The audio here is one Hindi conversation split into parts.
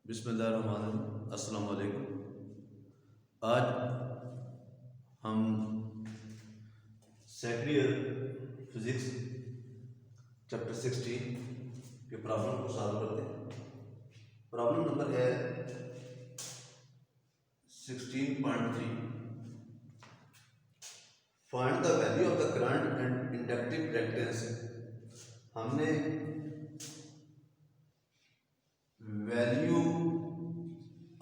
बिस्मिल्लाहिर्रहमानिर्रहीम। अस्सलाम वालेकुम। आज हम सेकेंड ईयर फिजिक्स चैप्टर 16 के प्रॉब्लम को सॉल्व करते हैं। प्रॉब्लम नंबर है 16.3। Find the value of the current and inductive reactance. हमने value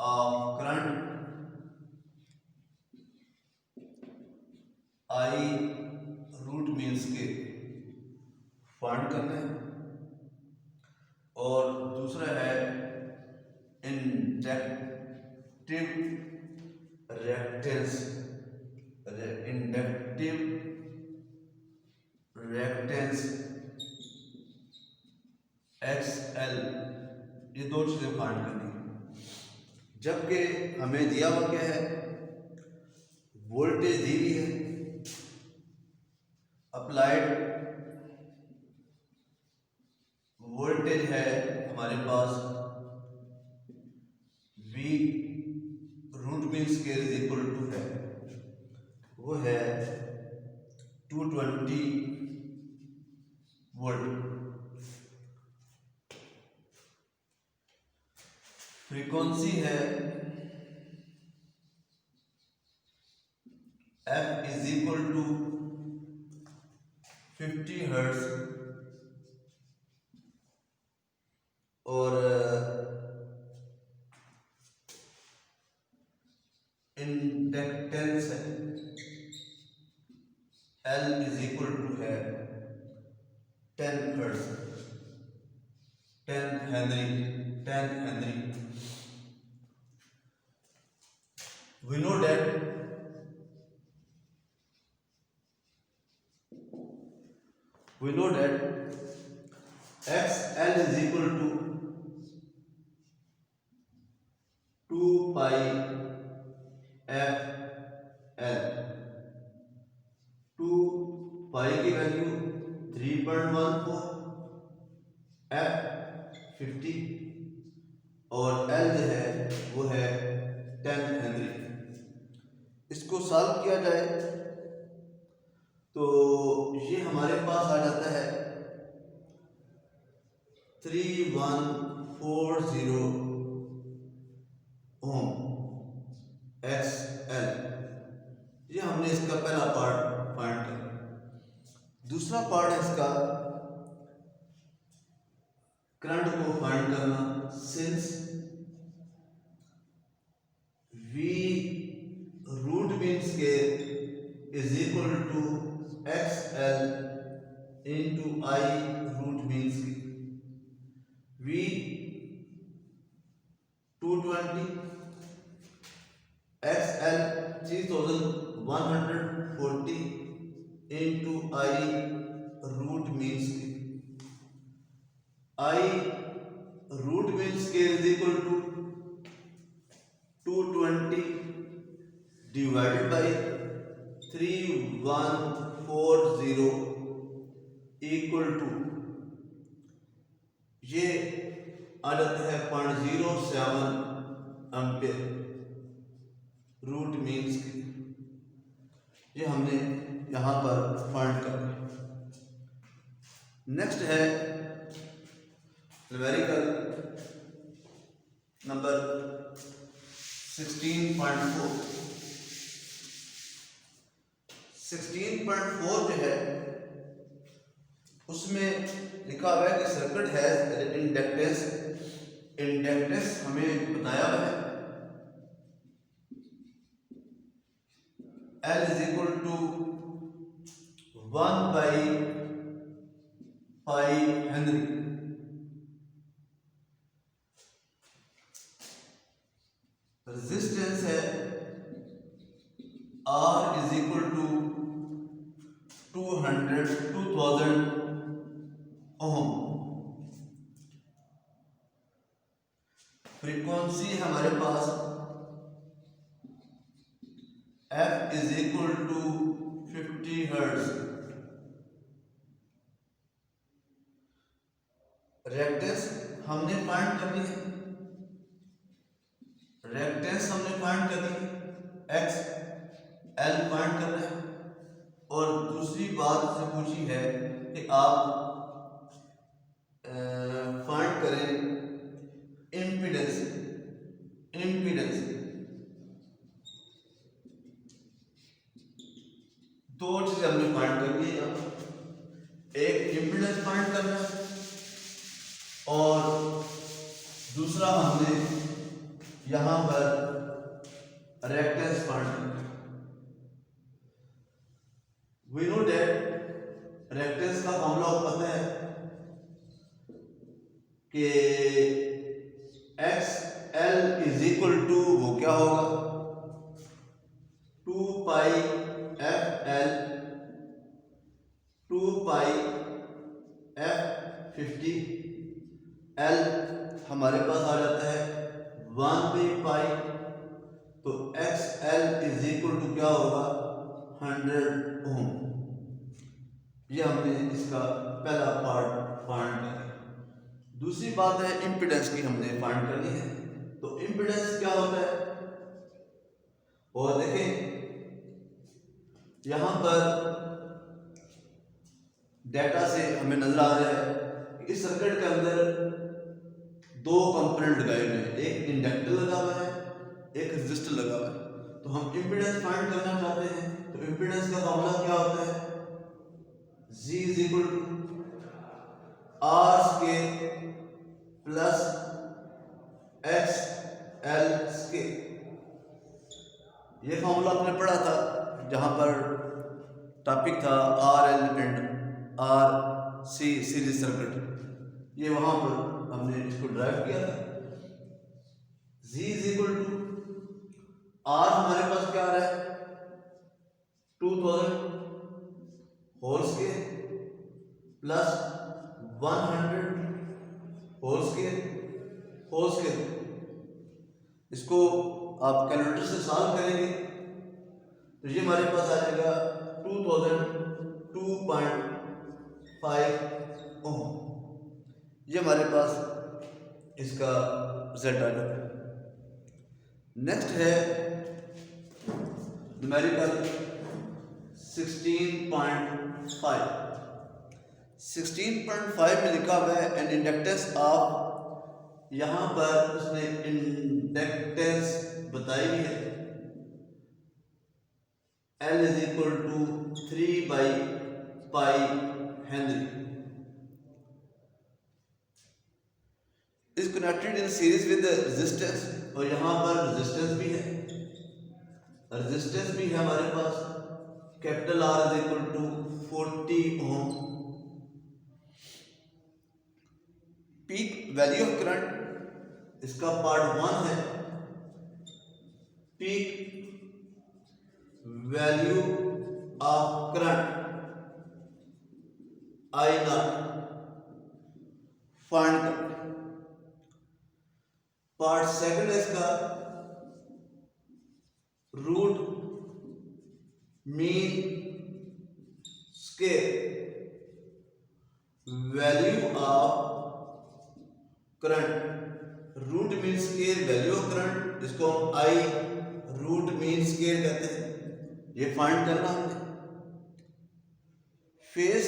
of current I root means के फाइंड करना है, और दूसरा है inductive reactance. Inductive reactance XL, ये दो चीजें फाइंड करनी है। जबकि हमें दिया हुआ क्या है, वोल्टेज दी हुई है, अप्लाइड वोल्टेज है हमारे पास V root mean square is equal to है, वो है 220 वोल्ट। फ्रीक्वेंसी है F is equal to 50 hertz, और इंडक्टेंस है L इज इक्वल टू है 10 hertz, 10 henry. We know that XL is equal to 2 pi FL। 2 pi की वैल्यू 3.14, F 50 और L जो है वो है 10 हेनरी। इसको सॉल्व किया जाए तो ये हमारे पास आ जाता है 3140 ओम XL। ये हमने इसका पहला पार्ट फाइंड किया। दूसरा पार्ट है इसका करंट को फाइंड करना। Since V root mean square is equal to XL into I root mean square. V 220, XL 3140 into I root mean square. I root mean square is equal to 220 divided by 3140 equal to, ये आ जाता है 0.07 एम्पेयर रूट मीन्स की। ये हमने यहां पर फाइंड कर लिया। नेक्स्ट है न्यूमेरिकल नंबर 16.4। 16.4 जो है उसमें लिखा हुआ है कि सर्किट हैज इंडक्टेंस। इंडक्टेंस हमें बताया हुआ है L is equal to 1 by pi henry. Resistance है R is equal to 2000 ohm. Frequency हमारे पास F is equal to 50 hertz. Reactance हमने फाइंड करनी है रेक्टेंस हमने फाइंड कर दी, एक्स एल फाइंड करना है। और दूसरी बात से पूछी है कि आप फाइंड करें इम्पीडेंस। इम्पीडेंस दो चीजें हमने फाइंड करनी है यहाँ, एक इम्पीडेंस फाइंड करना है और दूसरा हमने यहाँ पर रेक्टेंस फाइंड करना है। वी नो दैट रेक्टेंस का फॉर्मूला पता है कि X L is equal to वो क्या होगा, 2 pi F L 2 pi F 50 L हमारे पास आ जाता है 1 पाई, तो X L is equal to क्या होगा 100 ओम। ये हमने इसका पहला पार्ट फाइंड किया। दूसरी बात है इम्पीडेंस की हमने फाइंड करनी है। तो इम्पीडेंस क्या होता है, और देखें यहां पर डेटा से हमें नजर आ रहा है कि इस सर्किट के अंदर दो कंपोनेंट लगाए हुए हैं, एक इंडक्टर लगा हुआ है, एक रेजिस्टर लगा हुआ है। तो हम इम्पीडेंस फाइंड करना चाहते हैं, तो इम्पीडेंस का फॉर्मूला क्या होता है, G is equal to R square plus X L square. ये फॉर्मूला आपने पढ़ा था जहां पर टॉपिक था R L and R C series circuit. ये वहां पर हमने इसको ड्राइव किया था। G is equal to R हमारे पास क्या आ रहा है 2000 whole square plus 100 whole square. इसको आप कैलकुलेटर से सॉल्व करेंगे तो ये हमारे पास आ जाएगा 2002.5 ओम। ये हमारे पास इसका रिजल्ट आ जाएगा। नेक्स्ट है न्यूमेरिकल 16.5। 16.5 में लिखा हुआ है एन इंडक्टेंस ऑफ, यहां पर उसने इंडक्टेंस बताई है L इज इक्वल टू 3/पाई henry is connected in series with resistance, और यहां पर रेजिस्टेंस भी है, हमारे पास capital R is equal to 40 ohm. Peak value of current इसका पार्ट 1 है, peak value of current I naught find करना। पार्ट 2 है इसका root mean square value of current. Root mean square value of current, जिसको हम आई रूट मीन स्क्वायर कहते हैं, ये फाइंड करना हमने। फेज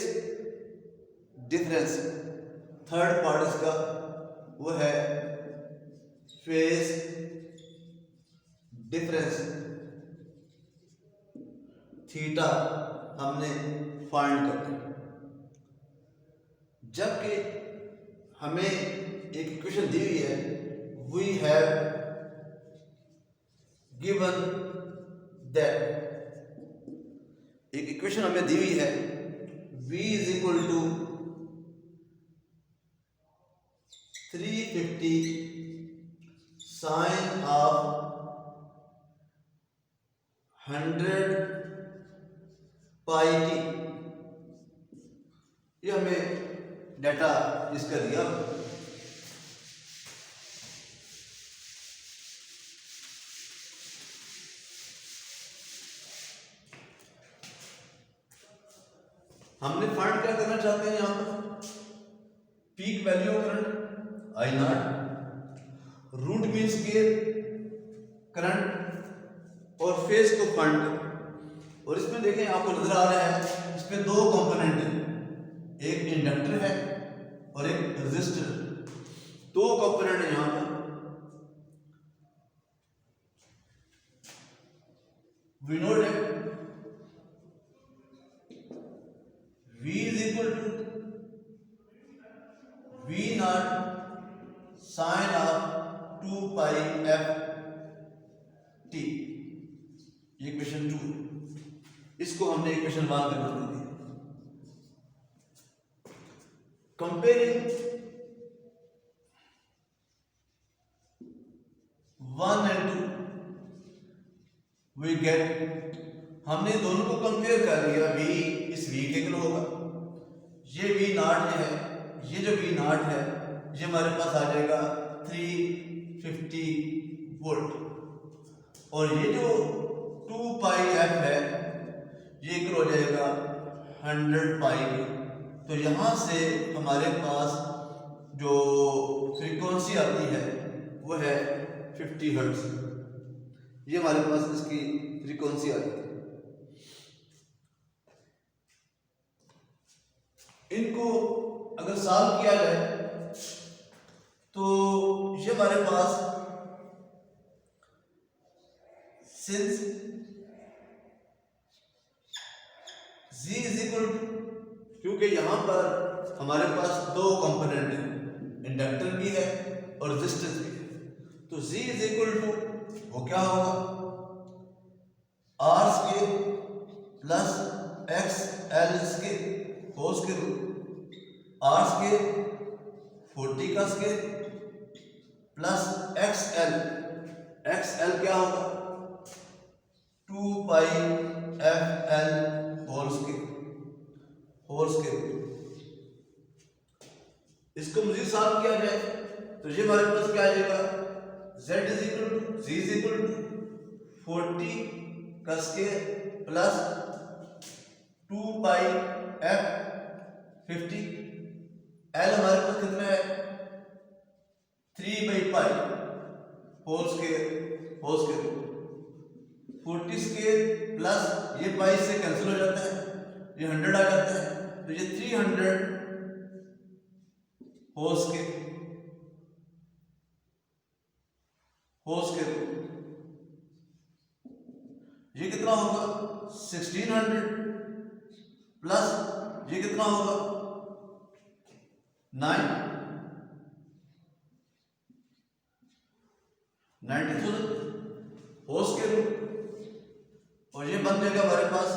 डिफरेंस थर्ड पार्ट इसका वो है फेज डिफरेंस थीटा हमने फाइंड करना। जबकि हमें एक इक्वेशन दी हुई है, वी हैव गिवन दैट, एक इक्वेशन हमें दी हुई है v is equal to 350 sine of 100 pi T. ये हमें डाटा इसका दिया। हमने फाइंड क्या करना चाहते हैं, यहां पर peak value of current I naught, root mean square current और फेज को फाइंड करें। और इसमें देखें आपको नजर आ रहा है इसमें दो कंपोनेंट हैं, एक इंडक्टर है और एक रेजिस्टर है। दो कंपोनेंट है यहां पर। We know that V is equal to V naught sin of 2 pi f t। ये क्वेश्चन 2 है, इसको हमने क्वेश्चन 1 में बदल दिया। कंपेयरिंग 1 and 2 वी गेट, हमने दोनों को कंपेयर कर लिया। V इस V के इक्वल होगा, ये V नॉट है, ये जो V नॉट है ये हमारे पास आ जाएगा 350 वोल्ट। और ये जो 2 पाई f है ये इक्वल हो जाएगा 100 पाई के। तो यहाँ से हमारे पास जो फ्रीक्वेंसी आती है वो है 50 हर्ट्ज। ये हमारे पास इसकी फ्रीक्वेंसी आती है। इनको अगर सॉल्व किया जाए तो ये हमारे पास since z is equal to, क्योंकि यहां पर हमारे पास दो कंपोनेंट हैं, इंडक्टर भी है और रेजिस्टेंस भी है, तो z इज इक्वल टू वो क्या होगा r square plus x l square whole square, r square 40 का स्क्वायर प्लस xl क्या होगा 2 pi f l whole square. इसको मजीद सॉल्व किया जाए तो ये हमारे पास क्या आ जाएगा z इज इक्वल टू 40 का square plus 2 pi f 50, L हमारे पास कितना है 3 by pi whole square 40 square plus ये पाई से कैंसिल हो जाता है, ये 100 आ जाता है, तो ये 300 होल स्क्वायर ये कितना होगा 1600 प्लस ये कितना होगा 90,000 होल स्क्वायर, और ये बन जाएगा हमारे पास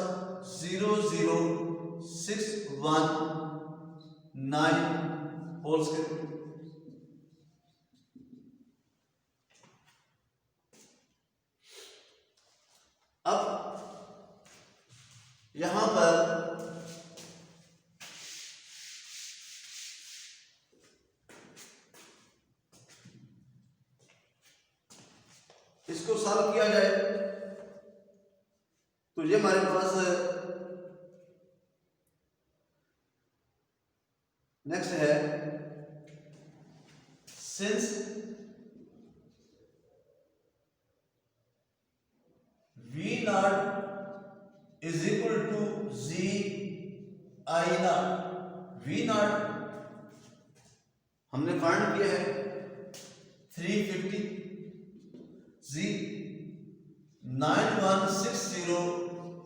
00619 होल स्क्वायर। अब यहां पर इसको सॉल्व किया जाए तो ये हमारे पास नेक्स्ट है since V naught is equal to Z I naught. V naught हमने फाइंड किया है 350, Z 9160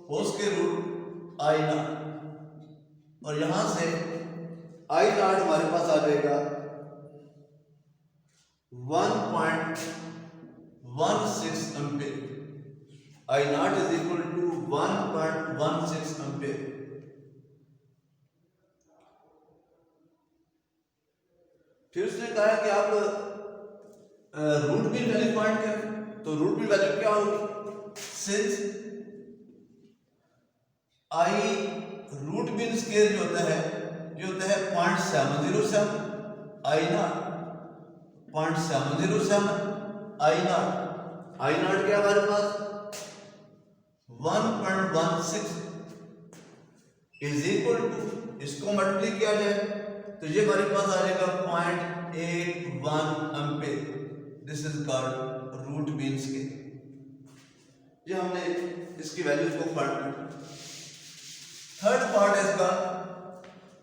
whole square root I naught, और यहां से I नॉट हमारे पास आ जाएगा 1.16 ampere. I naught is equal to 1.16 ampere. फिर उसने कहा कि आप रूट मीन वैल्यू फाइंड करें, तो रूट मीन वैल्यू क्या होगी since I root mean square जो होता है ये होता है 0.707 I नॉट 0.707 I नॉट क्या हमारे पास 1.16 इज इक्वल टू, इसको मल्टीप्लाई किया जाए तो ये हमारे पास आ जाएगा 0.81 ampere. This is called root mean square. ये हमने इसकी वैल्यूज को फाइंड। थर्ड पार्ट है इसका,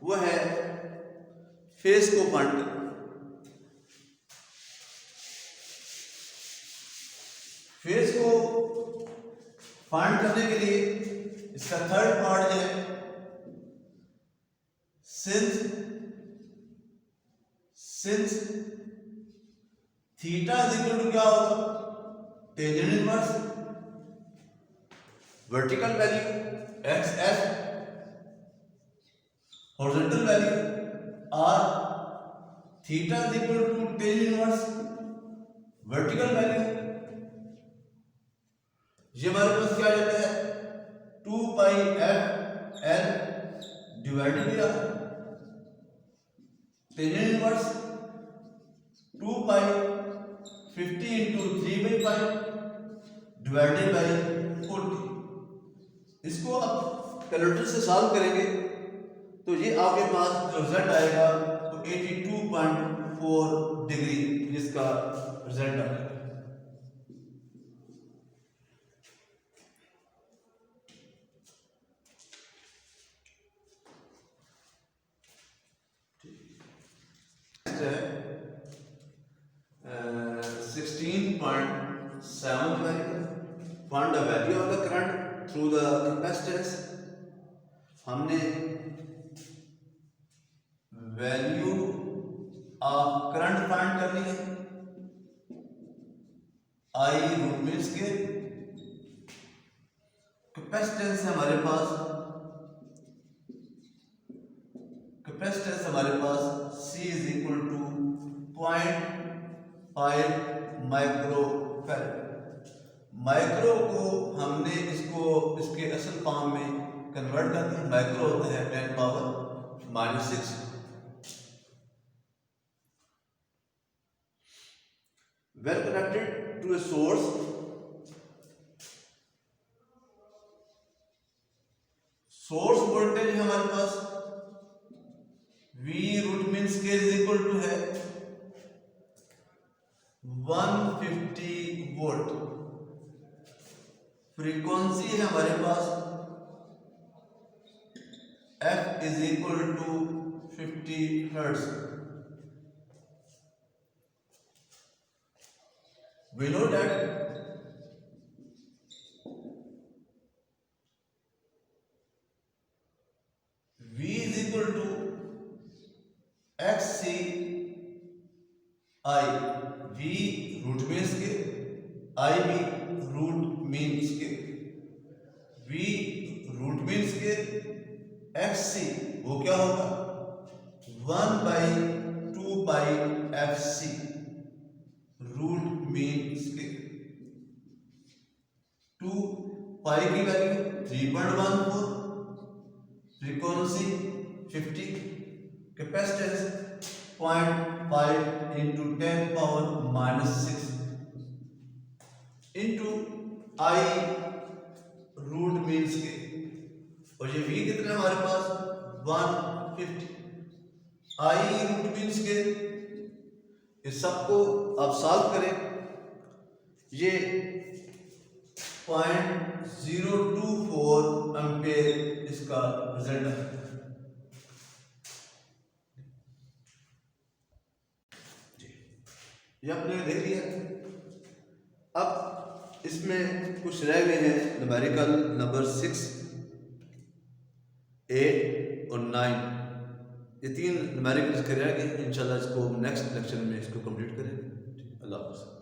वो है फेस को फाइंड करना। फेस को फाइंड करने के लिए इसका थर्ड पार्ट जो है, since theta is equal to क्या होगा, tangent inverse vertical value X S, horizontal value R, theta is equal to tangent inverse vertical value, ये हमारे पास क्या जाता है 2 pi F L divided by R, tangent inverse 2 pi 50 into 3 by pi divided by 40। इसको आप कैलकुलेटर से सॉल्व करेंगे तो ये आपके पास जो रिजल्ट आएगा तो 82.4 डिग्री इसका रिजल्ट आएगा। है 16.7 find the value of the current through the capacitance। हमने वैल्यू ऑफ करंट फाइंड करनी है, I root mean scale, capacitance है हमारे पास, कैपेसिटेंस हमारे पास C is equal to 0.5 micro farad. Micro को हमने इसको इसके असल फॉर्म में कन्वर्ट कर दिया, माइक्रो होता है 10 power -6। Well connected to a source, source voltage हमारे पास V root mean scale is equal to है 150 वोल्ट। फ्रीक्वेंसी है हमारे पास F is equal to 50 hertz. We know that V is equal to XC I, V root mean scale, I भी root mean scale. V root mean scale, XC वो क्या होगा 1/2 pi FC root mean scale. 2 pi की value 3.14, frequency 50, capacitance 0.5 into 10 power -6 into I root mean scale. और ये V कितना हमारे पास 150, आई रूट मीन स्केल। इस सबको आप सॉल्व करें, ये 0.024 एम्पेयर इसका रिजल्ट है। ये आपने देख लिया। अब इसमें कुछ रह गए हैं न्यूमेरिकल नंबर 6, 8 और 9। ये 3 न्यूमेरिकल इसके रह गए। इंशाल्लाह इसको नेक्स्ट लेक्चर में इसको कंप्लीट करेंगे। अल्लाह हाफ़िज़।